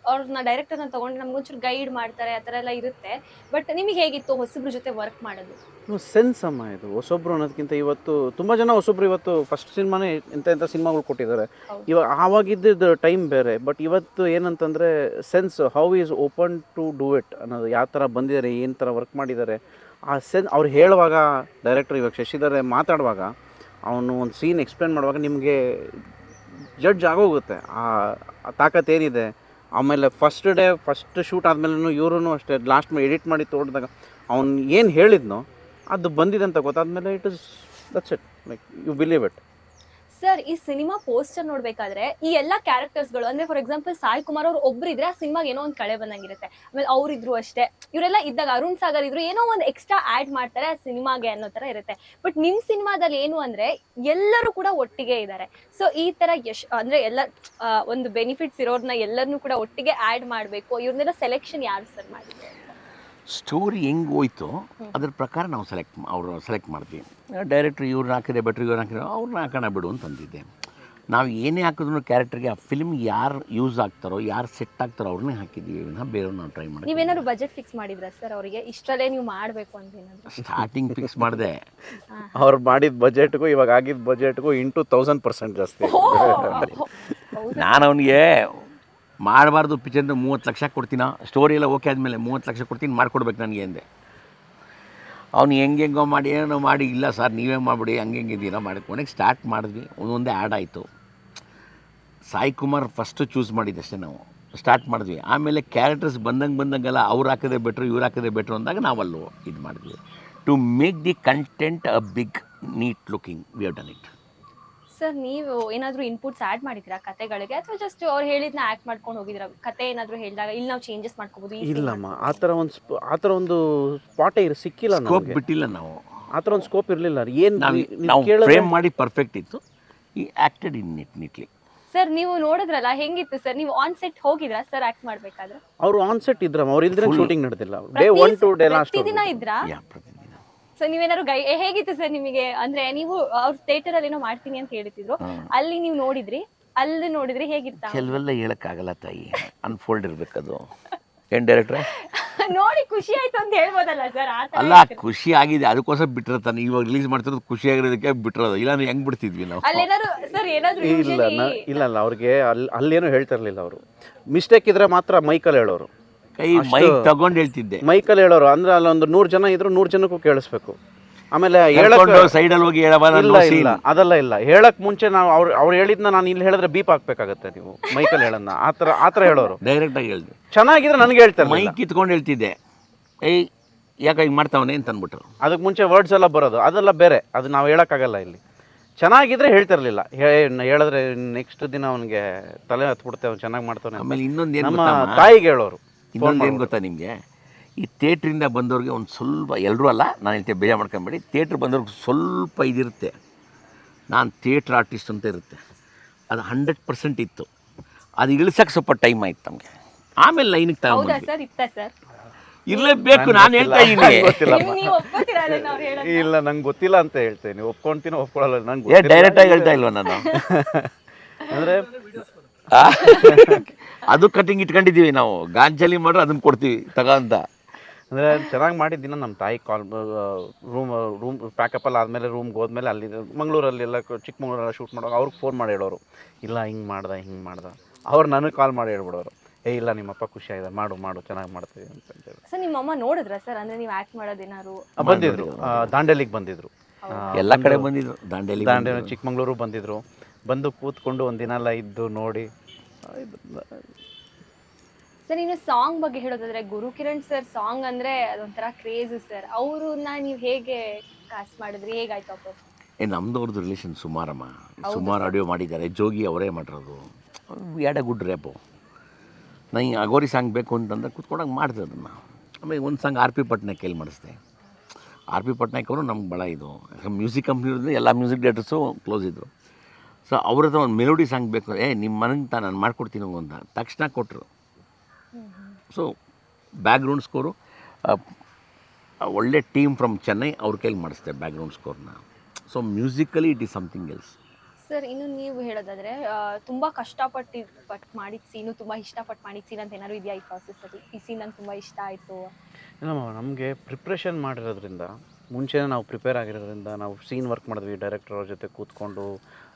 ಅವ್ರನ್ನ ಡೈರೆಕ್ಟರ್ನ ತೊಗೊಂಡು ನಮ್ಗೊಂಚೂರು ಗೈಡ್ ಮಾಡ್ತಾರೆ, ಆ ಥರ ಎಲ್ಲ ಇರುತ್ತೆ. ಬಟ್ ನಿಮಗೆ ಹೇಗಿತ್ತು ಹೊಸಬ್ರ ಜೊತೆ ವರ್ಕ್ ಮಾಡೋದು? ಸೆನ್ಸ್ ಅಮ್ಮ ಇದು. ಹೊಸೊಬ್ರು ಅನ್ನೋದಕ್ಕಿಂತ ಇವತ್ತು ತುಂಬ ಜನ ಹೊಸೊಬ್ರು ಇವತ್ತು ಫಸ್ಟ್ ಸಿನಿಮಾನೇ ಇಂಥ ಸಿನಿಮಾಗಳು ಕೊಟ್ಟಿದ್ದಾರೆ. ಇವಾಗ ಆವಾಗಿದ್ದ ಟೈಮ್ ಬೇರೆ. ಬಟ್ ಇವತ್ತು ಏನಂತಂದರೆ sense, how is open to do it ಅನ್ನೋದು, ಯಾವ ಥರ ಬಂದಿದ್ದಾರೆ, ಏನು ಥರ ವರ್ಕ್ ಮಾಡಿದ್ದಾರೆ ಆ ಅವ್ರು ಹೇಳುವಾಗ, ಡೈರೆಕ್ಟರ್ ಇವಾಗ ಶಶಿಧರ್ ಮಾತಾಡುವಾಗ, ಅವನು ಒಂದು ಸೀನ್ ಎಕ್ಸ್ಪ್ಲೇನ್ ಮಾಡುವಾಗ ನಿಮಗೆ ಜಡ್ಜ್ ಆಗೋಗುತ್ತೆ ಆ ತಾಕತ್ತೇನಿದೆ. ಆಮೇಲೆ ಫಸ್ಟ್ ಶೂಟ್ ಆದಮೇಲೆ ಇವರು ಅಷ್ಟೇ ಲಾಸ್ಟ್ ಎಡಿಟ್ ಮಾಡಿ ತೋಡಿದಾಗ ಅವ್ನು ಏನು ಹೇಳಿದ್ನೋ ಅದು ಬಂದಿದೆ ಅಂತ ಗೊತ್ತಾದ್ಮೇಲೆ that's it, like you believe it. Sir ಈ ಸಿನಿಮಾ ಪೋಸ್ಟರ್ ನೋಡ್ಬೇಕಾದ್ರೆ ಈ ಎಲ್ಲ ಕ್ಯಾರೆಕ್ಟರ್ಸ್ಗಳು, ಅಂದ್ರೆ ಫಾರ್ ಎಕ್ಸಾಂಪಲ್ ಸಾಯಿ ಕುಮಾರ್ ಅವ್ರು ಒಬ್ರು ಇದ್ರೆ ಆ ಸಿನಿಮಾಗೆ ಏನೋ ಒಂದು ಕಳೆ ಬಂದಂಗಿರುತ್ತೆ. ಆಮೇಲೆ ಅವ್ರಿದ್ರು ಅಷ್ಟೇ, ಇವರೆಲ್ಲ ಇದ್ದಾಗ ಅರುಣ್ ಸಾಗರ್ ಇದ್ರು, ಏನೋ ಒಂದು ಎಕ್ಸ್ಟ್ರಾ ಆಡ್ ಮಾಡ್ತಾರೆ ಆ ಸಿನಿಮಾಗೆ ಅನ್ನೋ ತರ ಇರುತ್ತೆ. ಬಟ್ ನಿಮ್ ಸಿನಿಮಾದಲ್ಲಿ ಏನು ಅಂದ್ರೆ ಎಲ್ಲರೂ ಕೂಡ ಒಟ್ಟಿಗೆ ಇದ್ದಾರೆ. ಸೊ ಈ ತರ ಅಂದ್ರೆ ಎಲ್ಲ ಒಂದು ಬೆನಿಫಿಟ್ಸ್ ಇರೋರ್ನ ಎಲ್ಲರನ್ನೂ ಕೂಡ ಒಟ್ಟಿಗೆ ಆಡ್ ಮಾಡಬೇಕು. ಇವ್ರನ್ನೆಲ್ಲ ಸೆಲೆಕ್ಷನ್ ಯಾರು ಸರ್ ಮಾಡಿದ್ರು? ಸ್ಟೋರಿ ಹೆಂಗೆ ಹೋಯ್ತು ಅದ್ರ ಪ್ರಕಾರ ನಾವು ಸೆಲೆಕ್ಟ್ ಮಾಡ್ತೀವಿ. ಡೈರೆಕ್ಟ್ರು ಇವ್ರನ್ನ ಹಾಕಿದ್ರೆ ಬೆಟ್ರ್, ಇವ್ರನ್ನ ಹಾಕಿದ್ರೆ ಅವ್ರನ್ನ ಹಾಕೋಣ ಬಿಡು ಅಂತ ಅಂದಿದ್ದೆ. ನಾವು ಏನೇ ಹಾಕಿದ್ರು ಕ್ಯಾರೆಕ್ಟರ್ಗೆ ಆ ಫಿಲ್ಮ್ ಯಾರು ಯೂಸ್ ಆಗ್ತಾರೋ, ಯಾರು ಸೆಟ್ ಆಗ್ತಾರೋ ಅವ್ರನ್ನೇ ಹಾಕಿದ್ದೀವಿ. ಬೇರೆ ನಾವು ಟ್ರೈ ಮಾಡಿ. ನೀವೇನಾದ್ರು ಬಜೆಟ್ ಫಿಕ್ಸ್ ಮಾಡಿದ್ರಾ ಸರ್ ಅವರಿಗೆ, ಇಷ್ಟರಲ್ಲೇ ನೀವು ಮಾಡಬೇಕು ಅಂತ ಏನಾದ್ರು? ಸ್ಟಾರ್ಟಿಂಗ್ ಫಿಕ್ಸ್ ಮಾಡಿದೆ. ಅವ್ರು ಮಾಡಿದ ಬಜೆಟ್ಗೂ ಇವಾಗ ಆಗಿದ್ದ ಬಜೆಟ್ಗೂ 1000% ಜಾಸ್ತಿ. ನಾನು ಅವನಿಗೆ ಮಾಡಬಾರ್ದು ಪಿಕ್ಚರ್ನ 30 ಲಕ್ಷ ಕೊಡ್ತೀನ, ಸ್ಟೋರಿ ಎಲ್ಲ ಓಕೆ ಆದಮೇಲೆ 30 ಲಕ್ಷ ಕೊಡ್ತೀನಿ, ಮಾಡಿಕೊಡ್ಬೇಕು ನನಗೆ ಅಂದೆ. ಅವ್ನು ಹೆಂಗೆಂಗೋ ಮಾಡಿ ಏನೋ ಮಾಡಿ, ಇಲ್ಲ ಸರ್ ನೀವೇ ಮಾಡಿಬಿಡಿ ಹಂಗಿದ್ದೀರ ಮಾಡಿ ಕೊನೆಗೆ ಸ್ಟಾರ್ಟ್ ಮಾಡಿದ್ವಿ. ಒಂದೊಂದೇ ಆ್ಯಡ್ ಆಯಿತು. ಸಾಯಿ ಕುಮಾರ್ ಫಸ್ಟು ಚೂಸ್ ಮಾಡಿದ್ದಷ್ಟೇ ನಾವು ಸ್ಟಾರ್ಟ್ ಮಾಡಿದ್ವಿ. ಆಮೇಲೆ ಕ್ಯಾರೆಕ್ಟರ್ಸ್ ಬಂದಂಗೆಲ್ಲ ಅವ್ರು ಹಾಕೋದೇ ಬೆಟ್ರು ಇವ್ರು ಹಾಕೋದೇ ಬೆಟ್ರು ಅಂದಾಗ ನಾವಲ್ಲೂ ಇದು ಮಾಡಿದ್ವಿ. To make the content a big neat looking we have done it. Sir ನೀವು ಏನಾದರೂ ಇನ್ಪುಟ್ಸ್ ಆ್ಯಡ್ ಮಾಡಿದ್ದೀರಾ ಕತೆಗಳಿಗೆ, ಅಥವಾ ಜಸ್ಟ್ ಅವ್ರು ಹೇಳಿದ್ನ ಆ್ಯಕ್ಟ್ ಮಾಡ್ಕೊಂಡು ಹೋಗಿದ್ದೀರಾ? ಕತೆ ಏನಾದರೂ ಹೇಳಿದಾಗ ಇಲ್ಲಿ ನಾವು ಚೇಂಜಸ್ ಮಾಡ್ಕೋಬೋದು? ಇಲ್ಲಮ್ಮ, ಆ ಥರ ಒಂದು ಸ್ಪಾಟೇ ಸಿಕ್ಕಿಲ್ಲ, ಸ್ಕೋಪ್ ಬಿಟ್ಟಿಲ್ಲ ನಾವು. ಆ ಥರ ಒಂದು ಸ್ಕೋಪ್ ಇರಲಿಲ್ಲ. ಏನು ನಾವು ಫ್ರೇಮ್ ಮಾಡಿ ಪರ್ಫೆಕ್ಟ್ ಇತ್ತು. ಈ acted in it neatly. Sir ನೀವು ನೋಡಿದ್ರಲ್ಲ, ಹೆಂಗಿತ್ತು ಸರ್? ನೀವು ಆನ್ ಸೆಟ್ ಹೋಗಿದ್ರಾ ಸರ್ ಆ್ಯಕ್ಟ್ ಮಾಡಬೇಕಾದ್ರೆ? ಅವರು ಆನ್ ಸೆಟ್ ಇದ್ರಮ್ಮ, ಅವ್ರು ಇಲ್ದ್ರೆ ಶೂಟಿಂಗ್ ನಡೆದಿಲ್ಲ. ಡೇ 1 to ಡೇ ಲಾಸ್ಟ್ ಪ್ರತಿದಿನ ಇದ್ರಾ? ಪ್ರತಿದಿನ. ಸೊ ನೀವೇನಾದ್ರು ಹೇಗಿತ್ತು ಸರ್ ನಿಮಗೆ? ಅಂದ್ರೆ ನೀವು ಅವ್ರ ಥಿಯೇಟರ್ ಅಲ್ಲಿ ಏನೋ ಮಾಡ್ತೀನಿ ಅಂತ ಹೇಳ್ತಿದ್ರು, ಅಲ್ಲಿ ನೀವು ನೋಡಿದ್ರಿ ಹೇಗಿತ್ತ? ಕೆಲವೆಲ್ಲ ಹೇಳಕ್ಕಾಗಲ್ಲ ತಾಯಿ, ಅನ್ಫೋಲ್ಡ್ ಇರ್ಬೇಕದು. ಏನ್ ಡೈರೆಕ್ಟ್ರೆ ನೋಡಿ ಖುಷಿ ಆಯ್ತು ಅಂತ ಹೇಳ್ಬೋದಲ್ಲ ಸರ್? ಅಲ್ಲ, ಖುಷಿ ಆಗಿದೆ, ಅದಕ್ಕೋಸ್ಕರ ಬಿಟ್ಟಿರ್ತಾನೆ. ಇವಾಗ ರಿಲೀಸ್ ಮಾಡ್ತಿರೋದು ಖುಷಿ ಆಗಿರೋದಕ್ಕೆ ಬಿಟ್ಟಿರೋದು, ಇಲ್ಲ ಹೆಂಗ್ ಬಿಡ್ತಿದ್ವಿ ನಾವು? ಅಲ್ಲೇನಾದ್ರು ಸರ್ ಏನಾದ್ರು ಇಲ್ಲ ಅವ್ರಿಗೆ ಅಲ್ಲೇನು ಹೇಳ್ತಾ ಇರಲಿಲ್ಲ. ಅವರು ಮಿಸ್ಟೇಕ್ ಇದ್ರೆ ಮಾತ್ರ ಮೈಕಲ್ಲಿ ಹೇಳೋರು. ಕೈ ಮೈಕ್ ತಗೊಂಡು ಹೇಳ್ತಿದ್ದೆ. ಮೈಕಲ್ಲಿ ಹೇಳೋರು ಅಂದ್ರೆ ಅಲ್ಲೊಂದು 100 ಜನ ಇದ್ರು 100 ಜನಕ್ಕೂ ಕೇಳಿಸ್ಬೇಕು. ಆಮೇಲೆ ಸೈಡಲ್ಲಿ ಹೋಗಿ ಇಲ್ಲ ಅದೆಲ್ಲ ಇಲ್ಲ. ಹೇಳಕ್ ಮುಂಚೆ ನಾವು ಅವ್ರು ಹೇಳಿದ್ನ ನಾನು ಇಲ್ಲಿ ಹೇಳಿದ್ರೆ ಬೀಪ್ ಹಾಕ್ಬೇಕಾಗತ್ತೆ ನೀವು ಮೈಕಲ್ಲಿ ಹೇಳೋದನ್ನ. ಆ ಥರ ಹೇಳೋರು. ಡೈರೆಕ್ಟ್ ಆಗಿ ಹೇಳ್ದೆ. ಚೆನ್ನಾಗಿದ್ರೆ ನನಗೆ ಹೇಳ್ತಾರೆ. ಮೈಕ್ ಕಿತ್ಕೊಂಡು ಹೇಳ್ತಿದ್ದೆ, ಏಯ್ ಯಾಕೆ ಹಿಂಗೆ ಮಾಡ್ತಾವನೆ ಅಂತ ಅಂದ್ಬಿಟ್ರು. ಅದಕ್ಕೆ ಮುಂಚೆ ವರ್ಡ್ಸ್ ಎಲ್ಲ ಬರೋದು, ಅದೆಲ್ಲ ಬೇರೆ. ಅದು ನಾವು ಹೇಳೋಕ್ಕಾಗಲ್ಲ ಇಲ್ಲಿ. ಚೆನ್ನಾಗಿದ್ರೆ ಹೇಳ್ತಿರ್ಲಿಲ್ಲ. ಹೇಳಿದ್ರೆ ನೆಕ್ಸ್ಟ್ ದಿನ ಅವನಿಗೆ ತಲೆ ಹತ್ಬಿಡ್ತೇವೆ, ಅವ್ನು ಚೆನ್ನಾಗಿ ಮಾಡ್ತಾನೆ. ಆಮೇಲೆ ಇನ್ನೊಂದು ನಮ್ಮ ತಾಯಿಗೆ ಹೇಳೋರು. ಇನ್ನೊಂದು ಏನು ಗೊತ್ತಾ ನಿಮಗೆ? ಈ ಥಿಯೇಟ್ರಿಂದ ಬಂದವ್ರಿಗೆ ಒಂದು ಸ್ವಲ್ಪ, ಎಲ್ಲರೂ ಅಲ್ಲ ನಾನು ಹೇಳ್ತೇವೆ, ಬೇಜಾರು ಮಾಡ್ಕೊಂಬೇಡಿ, ಥಿಯೇಟ್ರ್ ಬಂದವ್ರಿಗೆ ಸ್ವಲ್ಪ ಇದಿರುತ್ತೆ, ನಾನು ಥಿಯೇಟ್ರ್ ಆರ್ಟಿಸ್ಟ್ ಅಂತ ಇರುತ್ತೆ. ಅದು 100% ಇತ್ತು. ಅದು ಇಳಿಸೋಕ್ಕೆ ಸ್ವಲ್ಪ ಟೈಮ್ ಆಯ್ತು ನಮಗೆ. ಆಮೇಲೆ ಲೈನಿಗೆ ತಗೊಂಡು ಇರಲೇಬೇಕು. ನಾನು ಹೇಳ್ತಾ ಇದ್ದೀನಿ. ಇಲ್ಲ ನಂಗೆ ಗೊತ್ತಿಲ್ಲ ಅಂತ ಹೇಳ್ತೇನೆ. ಒಪ್ಕೊಂತೀನೋ ಒಪ್ಕೊಳ್ಳಲ್ಲ, ನಂಗೆ ಡೈರೆಕ್ಟಾಗಿ ಹೇಳ್ತಾ ಇಲ್ವ ನಾನು? ಅಂದರೆ ಅದು ಕಟಿಂಗ್ ಇಟ್ಕೊಂಡಿದ್ದೀವಿ ನಾವು, ಗಾಂಜಲಿ ಮಾಡ್ರೆ ಅದನ್ನು ಕೊಡ್ತೀವಿ ತಗೊಂತ. ಅಂದರೆ ಚೆನ್ನಾಗಿ ಮಾಡಿದ್ದಿನ ನಮ್ಮ ತಾಯಿ ಕಾಲ್ ರೂಮ್ ಪ್ಯಾಕಪ್ಪಲ್ಲಿ ಆದಮೇಲೆ ರೂಮ್ಗೆ ಹೋದ್ಮೇಲೆ ಅಲ್ಲಿ ಮಂಗಳೂರಲ್ಲೆಲ್ಲ ಚಿಕ್ಕಮಂಗ್ಳೂರೆಲ್ಲ ಶೂಟ್ ಮಾಡುವಾಗ ಅವ್ರಿಗೆ ಫೋನ್ ಮಾಡಿ ಹೇಳೋರು, ಇಲ್ಲ ಹಿಂಗೆ ಮಾಡ್ದೆ. ಅವ್ರು ನನಗೆ ಕಾಲ್ ಮಾಡಿ ಹೇಳ್ಬಿಡೋರು, ಇಲ್ಲ ನಿಮ್ಮಪ್ಪ ಖುಷಿಯಾಗಿದೆ, ಮಾಡು ಚೆನ್ನಾಗಿ ಮಾಡ್ತೀವಿ ಅಂತೇಳಿ. ಸರ್ ನಿಮ್ಮಮ್ಮ ನೋಡಿದ್ರ ಸರ್? ಅಂದರೆ ನೀವು ಆ್ಯಕ್ಟ್ ಮಾಡೋದೇನಾದ್ರು? ಬಂದಿದ್ರು, ದಾಂಡೇಲಿಗೆ ಬಂದಿದ್ರು, ಎಲ್ಲ ಕಡೆ ಬಂದಿದ್ರು. ದಾಂಡೇಲಿ, ಚಿಕ್ಕಮಂಗ್ಳೂರು ಬಂದಿದ್ರು. ಬಂದು ಕೂತ್ಕೊಂಡು ಒಂದಿನ ಎಲ್ಲ ಇದ್ದು ನೋಡಿ. ಸರ್ ಇನ್ನು ಸಾಂಗ್ ಬಗ್ಗೆ ಹೇಳೋದಾದ್ರೆ, ಗುರುಕಿರಣ್ ಸರ್ ಸಾಂಗ್ ಅಂದರೆ ಅದೊಂಥರ ಕ್ರೇಜು ಸರ್. ಅವ್ರನ್ನ ನೀವು ಹೇಗೆ ಕಾಸ್ಟ್ ಮಾಡಿದ್ರಿ? ಹೇಗಾಯ್ತು ವಾಪಸ್? ನಮ್ದವ್ರದ್ದು ರಿಲೇಷನ್ ಸುಮಾರಮ್ಮ, ಸುಮಾರು ಆಡಿಯೋ ಮಾಡಿದ್ದಾರೆ. ಜೋಗಿ ಅವರೇ ಮಾಡಿರೋದು. ಎಡ ಗುಡ್ ರ್ಯಾಪು. ನನಗೆ ಅಗೋರಿ ಸಾಂಗ್ ಬೇಕು ಅಂತಂದ್ರೆ ಕೂತ್ಕೊಂಡಾಗ ಮಾಡಿದೆ ಅದನ್ನು. ಆಮೇಲೆ ಒಂದು ಸಾಂಗ್ ಆರ್ ಪಿ ಪಟ್ನಾಯಕ್ ಕೈಲಿ ಮಾಡಿಸ್ದೆ. ಆರ್ ಪಿ ಪಟ್ನಾಯಕ್ ಅವರು ನಮ್ಗೆ ಭಾಳ ಇದು ಮ್ಯೂಸಿಕ್ ಕಂಪ್ನಿ ಇರೋದು, ಎಲ್ಲ ಮ್ಯೂಸಿಕ್ ಡೈರೆಕ್ಟರ್ಸು ಕ್ಲೋಸ್ ಇದ್ದರು. ಸೊ ಅವ್ರ ಹತ್ರ ಒಂದು ಮೆಲೋಡಿ ಸಾಂಗ್ ಬೇಕು, ನಿಮ್ಮ ಮನೆಂತ ನಾನು ಮಾಡ್ಕೊಡ್ತೀನಿ ಅಂತ ತಕ್ಷಣ ಕೊಟ್ಟರು. ಸೊ ಬ್ಯಾಕ್ಗ್ರೌಂಡ್ ಸ್ಕೋರು ಒಳ್ಳೆ ಟೀಮ್ ಫ್ರಮ್ ಚೆನ್ನೈ ಅವ್ರ ಕೈಲಿ ಮಾಡಿಸ್ದೆ ಬ್ಯಾಕ್ಗ್ರೌಂಡ್ ಸ್ಕೋರ್ನ. So musically it is something else. Sir ಇನ್ನು ನೀವು ಹೇಳೋದಾದ್ರೆ, ತುಂಬ ಕಷ್ಟಪಟ್ಟು ಮಾಡಿದ ಸೀನು, ತುಂಬ ಇಷ್ಟಪಟ್ಟು ಮಾಡಿದ ಸೀನ್ ಅಂತ ಏನಾದ್ರು ಇದೆಯಾ ಈ ಪ್ರಾಸೆಸ್ಸಲ್ಲಿ? ಈ ಸೀನ್ ನಂಗೆ ತುಂಬ ಇಷ್ಟ ಆಯಿತು. ಇಲ್ಲಮ್ಮ, ನಮಗೆ ಪ್ರಿಪ್ರೇಷನ್ ಮಾಡಿರೋದ್ರಿಂದ, ಮುಂಚೆನೇ ನಾವು ಪ್ರಿಪೇರ್ ಆಗಿರೋದ್ರಿಂದ, ನಾವು ಸೀನ್ ವರ್ಕ್ ಮಾಡಿದ್ವಿ ಡೈರೆಕ್ಟರ್ ಅವ್ರ ಜೊತೆ ಕೂತ್ಕೊಂಡು.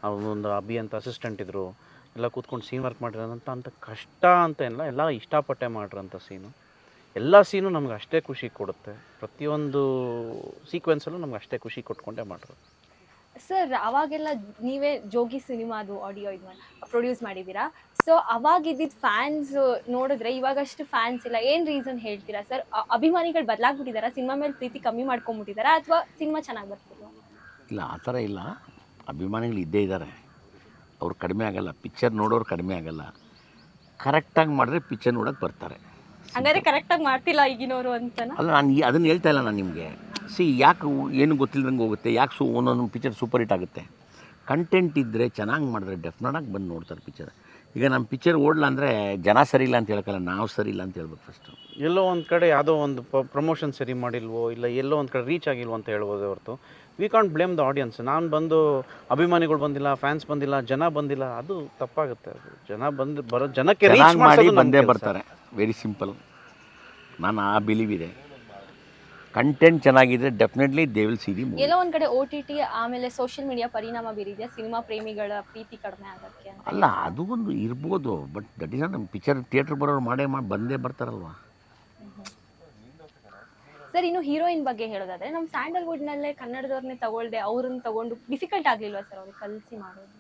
ಅವನೊಂದು ಅಭಿ ಅಂತ ಅಸಿಸ್ಟೆಂಟ್ ಇದ್ದರು, ಎಲ್ಲ ಕೂತ್ಕೊಂಡು ಸೀನ್ ವರ್ಕ್ ಮಾಡಿರೋದಂತ ಅಂತ ಕಷ್ಟ ಅಂತ ಎಲ್ಲ ಇಷ್ಟಪಟ್ಟೆ ಮಾಡಿರೋಂಥ ಸೀನು. ಎಲ್ಲ ಸೀನು ನಮ್ಗೆ ಅಷ್ಟೇ ಖುಷಿ ಕೊಡುತ್ತೆ. ಪ್ರತಿಯೊಂದು ಸೀಕ್ವೆನ್ಸಲ್ಲೂ ನಮ್ಗೆ ಅಷ್ಟೇ ಖುಷಿ ಕೊಟ್ಕೊಂಡೇ ಮಾಡಿರೋದು. ಸರ್ ಅವಾಗೆಲ್ಲ ನೀವೇ ಜೋಗಿ ಸಿನಿಮಾದು ಆಡಿಯೋ ಇದು ಪ್ರೊಡ್ಯೂಸ್ ಮಾಡಿದ್ದೀರಾ. ಸೊ ಅವಾಗಿದ್ದಿದ್ದು ಫ್ಯಾನ್ಸ್ ನೋಡಿದ್ರೆ ಇವಾಗಷ್ಟು ಫ್ಯಾನ್ಸ್ ಇಲ್ಲ. ಏನು ರೀಸನ್ ಹೇಳ್ತೀರಾ ಸರ್? ಅಭಿಮಾನಿಗಳು ಬದಲಾಗ್ಬಿಟ್ಟಿದ್ದಾರಾ? ಸಿನಿಮಾ ಮೇಲೆ ಪ್ರೀತಿ ಕಮ್ಮಿ ಮಾಡ್ಕೊಂಬಿಟ್ಟಿದ್ದಾರಾ, ಅಥವಾ ಸಿನಿಮಾ ಚೆನ್ನಾಗಿ ಬರ್ತಿಲ್ಲ? ಇಲ್ಲ, ಆ ಥರ ಇಲ್ಲ. ಅಭಿಮಾನಿಗಳು ಇದ್ದೇ ಇದ್ದಾರೆ, ಅವ್ರು ಕಡಿಮೆ ಆಗಲ್ಲ. ಪಿಕ್ಚರ್ ನೋಡೋರು ಕಡಿಮೆ ಆಗಲ್ಲ. ಕರೆಕ್ಟಾಗಿ ಮಾಡಿದ್ರೆ ಪಿಕ್ಚರ್ ನೋಡೋಕೆ ಬರ್ತಾರೆ. ಹಂಗಾದ್ರೆ ಕರೆಕ್ಟಾಗಿ ಮಾಡ್ತಿಲ್ಲ ಈಗಿನವರು ಅಂತನಾ? ಅಲ್ಲ, ನಾನು ಅದನ್ನು ಹೇಳ್ತಾ ಇಲ್ಲ ನಾನು ನಿಮಗೆ. ಯಾಕೆ ಏನು ಗೊತ್ತಿಲ್ಲದಂಗೆ ಹೋಗುತ್ತೆ, ಯಾಕೆ ಒಂದೊಂದು ಪಿಕ್ಚರ್ ಸೂಪರ್ ಹಿಟ್ ಆಗುತ್ತೆ. ಕಂಟೆಂಟ್ ಇದ್ದರೆ ಚೆನ್ನಾಗಿ ಮಾಡಿದ್ರೆ ಡೆಫಿನೆಟಾಗಿ ಬಂದು ನೋಡ್ತಾರೆ ಪಿಕ್ಚರ್. ಈಗ ನಮ್ಮ ಪಿಕ್ಚರ್ ಓಡಲ್ಲ ಅಂದರೆ ಜನ ಸರಿ ಇಲ್ಲ ಅಂತ ಹೇಳ್ಕಲ್ಲ, ನಾವು ಸರಿ ಇಲ್ಲ ಅಂತ ಹೇಳ್ಬೇಕು ಫಸ್ಟು. ಎಲ್ಲೋ ಒಂದು ಕಡೆ ಯಾವುದೋ ಒಂದು ಪ್ರಮೋಷನ್ ಸರಿ ಮಾಡಿಲ್ವೋ, ಇಲ್ಲ ಎಲ್ಲೋ ಒಂದು ಕಡೆ ರೀಚ್ ಆಗಿಲ್ವೋ ಅಂತ ಹೇಳ್ಬೋದು ಹೊರತು we can't blame the audience. ನಾನು ಬಂದು ಅಭಿಮಾನಿಗಳು ಬಂದಿಲ್ಲ, ಫ್ಯಾನ್ಸ್ ಬಂದಿಲ್ಲ, ಜನ ಬಂದಿಲ್ಲ, ಅದು ತಪ್ಪಾಗುತ್ತೆ. ಅದು ಜನ ಬರೋ ಜನಕ್ಕೆ ರೀಚ್ ಮಾಡಿ ಬಂದೇ ಬರ್ತಾರೆ. Very simple. ನಾನು ಆ ಬಿಲೀವ್ ಇದೆ. ಕಂಟೆಂಟ್ ಚೆನ್ನಾಗಿದ್ರೆ definitely they will see the movie. ಎಲ್ಲೋ ಒಂದ್ ಕಡೆ OTT ಆಮೇಲೆ ಸೋಷಿಯಲ್ ಮೀಡಿಯಾ ಪರಿಣಾಮ ಬೀರಿದೆಯಾ ಸಿನಿಮಾ ಪ್ರೇಮಿಗಳ ಪ್ರೀತಿ ಕಡಿಮೆ ಆಗಕ್ಕೆ ಅಂತ? ಅಲ್ಲ, ಅದು ಒಂದು ಇರ್ಬೋದು, ಬಟ್ ದಟ್ ಈಸ್ ನಮ್ಮ ಪಿಕ್ಚರ್ ಥಿಯೇಟ್ರ್ ಬರೋರು ಬಂದೇ ಬರ್ತಾರಲ್ವ. ಸರ್, ಇನ್ನು ಹೀರೋಯಿನ್ ಬಗ್ಗೆ ಹೇಳೋದಾದ್ರೆ ನಮ್ಮ ಸ್ಯಾಂಡಲ್ವುಡ್ನಲ್ಲೇ ಕನ್ನಡದವ್ರನ್ನೇ ತಗೊಳ್ದೆ ಅವ್ರನ್ನ ತಗೊಂಡು ಡಿಫಿಕಲ್ಟ್ ಆಗಲಿಲ್ವಾ ಸರ್ ಅವ್ರಿಗೆ ಕಲಿಸಿ ಮಾಡೋದು?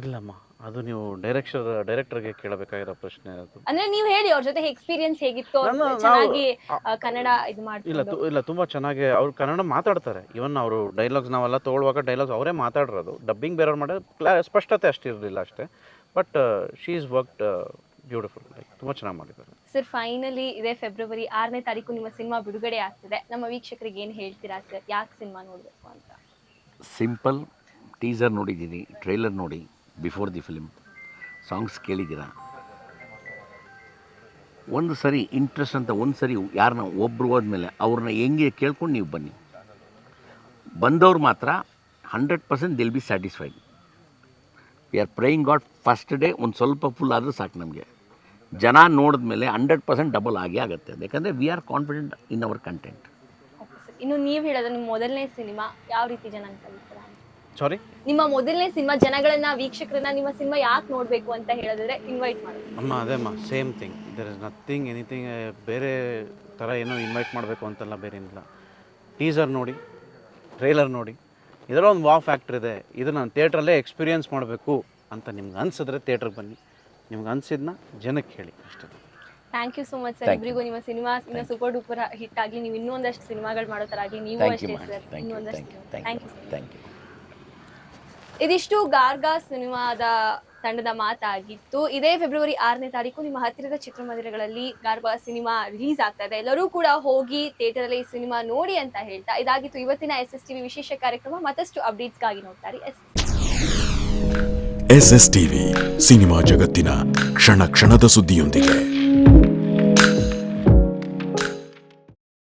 ಇಲ್ಲಮ್ಮ, ಅದು ನೀವು ಡೈರೆಕ್ಟರ್ಗೆ ಕೇಳಬೇಕಾಗಿರೋ ಪ್ರಶ್ನೆ ಅದು. ಅಂದ್ರೆ ನೀವು ಹೇಳಿ ಅವ್ರ ಜೊತೆ ಎಕ್ಸ್ಪೀರಿಯನ್ಸ್ ಹೇಗಿತ್ತು, ಅವ್ರು ನಾವು- ಚೆನ್ನಾಗಿ ಕನ್ನಡ ಇದು ಇಲ್ಲ ಮಾಡ್ತಾರೆ. ಇಲ್ಲ ತುಂಬ ಚೆನ್ನಾಗಿ ಅವ್ರು ಕನ್ನಡ ಮಾತಾಡ್ತಾರೆ. ಇವನ್ ಅವರು ಡೈಲಾಗ್ಸ್ ನಾವೆಲ್ಲ ತೊಗೊಳ್ಳುವಾಗ ಡೈಲಾಗ್ಸ್ ಅವರೇ ಮಾತಾಡಿರೋದು. ಡಬ್ಬಿಂಗ್ ಬೇರೆಯವ್ರು ಮಾಡೋದು ಸ್ಪಷ್ಟತೆ ಅಷ್ಟಿರಲಿಲ್ಲ ಅಷ್ಟೇ. But she is worked beautiful, like ತುಂಬ ಚೆನ್ನಾಗಿ ಮಾಡಿದ್ದಾರೆ. ಸರ್, ಫೈನಲಿ ಇದೇ ಫೆಬ್ರವರಿ 6ನೇ ತಾರೀಕು ನಿಮ್ಮ ಸಿನಿಮಾ ಬಿಡುಗಡೆ ಆಗ್ತಿದೆ. ನಮ್ಮ ವೀಕ್ಷಕರಿಗೆ ಏನು ಹೇಳ್ತೀರಾ ಸರ್, ಯಾಕೆ ಸಿನಿಮಾ ನೋಡಬೇಕು ಅಂತ? ಸಿಂಪಲ್, ಟೀಸರ್ ನೋಡಿದ್ದೀನಿ, ಟ್ರೈಲರ್ ನೋಡಿ, ಬಿಫೋರ್ ದಿ ಫಿಲ್ಮ್ ಸಾಂಗ್ಸ್ ಕೇಳಿದ್ದೀರಾ. ಒಂದು ಸರಿ ಇಂಟ್ರೆಸ್ಟ್ ಅಂತ ಒಂದು ಸರಿ ಯಾರನ್ನ ಒಬ್ಬರು ಹೋದ್ಮೇಲೆ ಅವ್ರನ್ನ ಹೆಂಗೆ ಕೇಳ್ಕೊಂಡು ನೀವು ಬನ್ನಿ. ಬಂದವ್ರು ಮಾತ್ರ 100% will be satisfied. We are praying God first day ಒಂದು ಸ್ವಲ್ಪ ಫುಲ್ ಆದರೂ ಸಾಕು ನಮಗೆ. ಜನ ನೋಡಿದ್ಮೇಲೆ 100% ಡಬಲ್ ಆಗೇ ಆಗುತ್ತೆ. ಯಾಕಂದರೆ we are confident in our content. ಇನ್ನು ನೀವು ಹೇಳೋದು ನಿಮ್ಮ ಮೊದಲನೇ ಸಿನಿಮಾ ಯಾವ ರೀತಿ ಜನ ಕಲಿತೀರಾ? ಸಾರಿ, ನಿಮ್ಮ ಮೊದಲನೇ ಸಿನಿಮಾ ಜನಗಳನ್ನ, ವೀಕ್ಷಕರನ್ನ ನಿಮ್ಮ ಸಿನಿಮಾ ಯಾಕೆ ನೋಡಬೇಕು ಅಂತ ಹೇಳಿದ್ರೆ ಇನ್ವೈಟ್ ಮಾಡೋದು? ಅಮ್ಮ ಅದೇಮ್ಮ same thing. There is nothing anything ಬೇರೆ ಥರ ಏನೋ ಇನ್ವೈಟ್ ಮಾಡಬೇಕು ಅಂತೆಲ್ಲ ಬೇರೆ ಏನಿಲ್ಲ. ಟೀಸರ್ ನೋಡಿ, ಟ್ರೈಲರ್ ನೋಡಿ, ಇದರಲ್ಲಿ ಒಂದು ವಾವ್ ಫ್ಯಾಕ್ಟ್ರ್ ಇದೆ. ಇದು ನಾನು ಥಿಯೇಟ್ರಲ್ಲೇ ಎಕ್ಸ್ಪೀರಿಯನ್ಸ್ ಮಾಡಬೇಕು ಅಂತ ನಿಮ್ಗೆ ಅನಿಸಿದ್ರೆ ಥಿಯೇಟ್ರಿಗೆ ಬನ್ನಿ. ನಿಮ್ಗೆ ಅನಿಸಿದ್ನ ಜನಕ್ಕೆ ಹೇಳಿ ಅಷ್ಟೇ. Thank you so much sir. Thank you. ಇಬ್ಬರಿಗೂ ನಿಮ್ಮ ಸಿನಿಮಾ ಇನ್ನು ಸೂಪರ್ ಡೂಪರ್ ಹಿಟ್ ಆಗಲಿ, ನೀವು ಇನ್ನೊಂದಷ್ಟು ಸಿನಿಮಾಗಳು ಮಾಡೋ ಥರ ಆಗಲಿ. ನೀವು ಥ್ಯಾಂಕ್ ಯು ಅಷ್ಟೇ ಸರ್, ಥ್ಯಾಂಕ್ ಯು ಇನ್ನೊಂದಷ್ಟು. Thank you thank you. ಇದಿಷ್ಟು ಗಾರ್ಗಾ ಸಿನಿಮಾದ ತಂಡದ ಮಾತಾಗಿತ್ತು. ಇದೇ ಫೆಬ್ರವರಿ 6ನೇ ತಾರೀಕು ನಿಮ್ಮ ಹತ್ತಿರದ ಚಿತ್ರಮಂದಿರಗಳಲ್ಲಿ ಗಾರ್ಗಾ ಸಿನಿಮಾ ರಿಲೀಸ್ ಆಗ್ತಾ ಇದೆ. ಎಲ್ಲರೂ ಕೂಡ ಹೋಗಿ ಥಿಯೇಟರ್ ಅಲ್ಲಿ ಈ ಸಿನಿಮಾ ನೋಡಿ ಅಂತ ಹೇಳ್ತಾ ಇದಾಗಿತ್ತು ಇವತ್ತಿನ SSTV ವಿಶೇಷ ಕಾರ್ಯಕ್ರಮ. ಮತ್ತಷ್ಟು ಅಪ್ಡೇಟ್ಸ್ಗಾಗಿ ನೋಡ್ತಾರೆ SSTV ಸಿನಿಮಾ ಜಗತ್ತಿನ ಕ್ಷಣ ಕ್ಷಣದ ಸುದ್ದಿಯೊಂದಿಗೆ.